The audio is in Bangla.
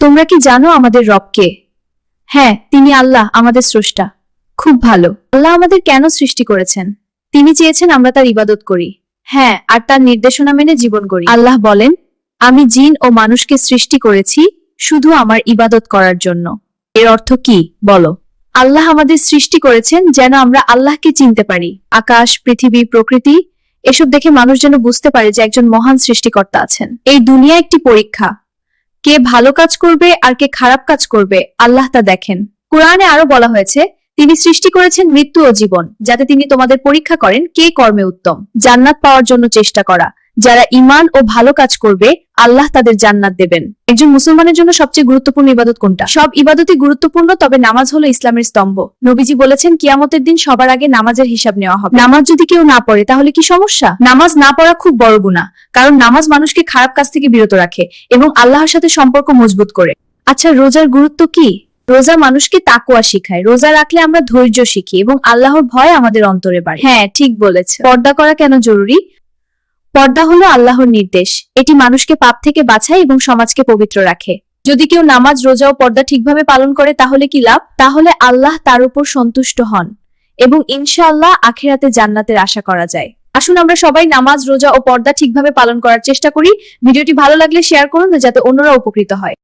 তোমরা কি জানো আমাদের রব কে? হ্যাঁ, তিনি আল্লাহ, আমাদের স্রষ্টা। খুব ভালো। আল্লাহ আমাদের কেন সৃষ্টি করেছেন? তিনি চেয়েছেন আমরা তার ইবাদত করি। হ্যাঁ, আর তার নির্দেশনা মেনে জীবন গড়ি। আল্লাহ বলেন, আমি জিন ও মানুষকে সৃষ্টি করেছি শুধু আমার ইবাদত করার জন্য। এর অর্থ কি বলো? আল্লাহ আমাদের সৃষ্টি করেছেন যেন আমরা আল্লাহকে চিনতে পারি। আকাশ, পৃথিবী, প্রকৃতি এসব দেখে মানুষ যেন বুঝতে পারে যে একজন মহান সৃষ্টিকর্তা আছেন। এই দুনিয়া একটি পরীক্ষা। কে ভালো কাজ করবে আর কে খারাপ কাজ করবে আল্লাহ তা দেখেন। কোরআনে আরো বলা হয়েছে, তিনি সৃষ্টি করেছেন মৃত্যু ও জীবন, যাতে তিনি তোমাদের পরীক্ষা করেন কে কর্মে উত্তম। জান্নাত পাওয়ার জন্য চেষ্টা করা। যারা ঈমান ও ভালো কাজ করবে আল্লাহ তাদের জান্নাত দেবেন। একজন মুসলমানের জন্য সবচেয়ে গুরুত্বপূর্ণ ইবাদত কোনটা? সব ইবাদতই গুরুত্বপূর্ণ, তবে নামাজ হলো ইসলামের স্তম্ভ। নবীজি বলেছেন, কিয়ামতের দিন সবার আগে নামাজের হিসাব নেওয়া হবে। নামাজ যদি কেউ না পড়ে তাহলে কি সমস্যা? নামাজ না পড়া খুব বড় গুনাহ, কারণ নামাজ মানুষকে খারাপ কাজ থেকে বিরত রাখে এবং আল্লাহর সাথে সম্পর্ক মজবুত করে। আচ্ছা, রোজার গুরুত্ব কি? রোজা মানুষকে তাকওয়া শিখায়। রোজা রাখলে আমরা ধৈর্য শিখি এবং আল্লাহর ভয় আমাদের অন্তরে বাড়ে। হ্যাঁ, ঠিক বলেছে। পর্দা করা কেন জরুরি? পর্দা হলো আল্লাহর নির্দেশ। এটি মানুষকে পাপ থেকে বাঁচায় এবং সমাজকে পবিত্র রাখে। যদি কেউ নামাজ, রোজা ও পর্দা ঠিকভাবে পালন করে তাহলে কি লাভ? তাহলে আল্লাহ তার উপর সন্তুষ্ট হন এবং ইনশাআল্লাহ আখিরাতে জান্নাতের আশা করা যায়। আসুন আমরা সবাই নামাজ, রোজা ও পর্দা ঠিকভাবে পালন করার চেষ্টা করি। ভিডিওটি ভালো লাগলে শেয়ার করুন যাতে অন্যরা উপকৃত হয়।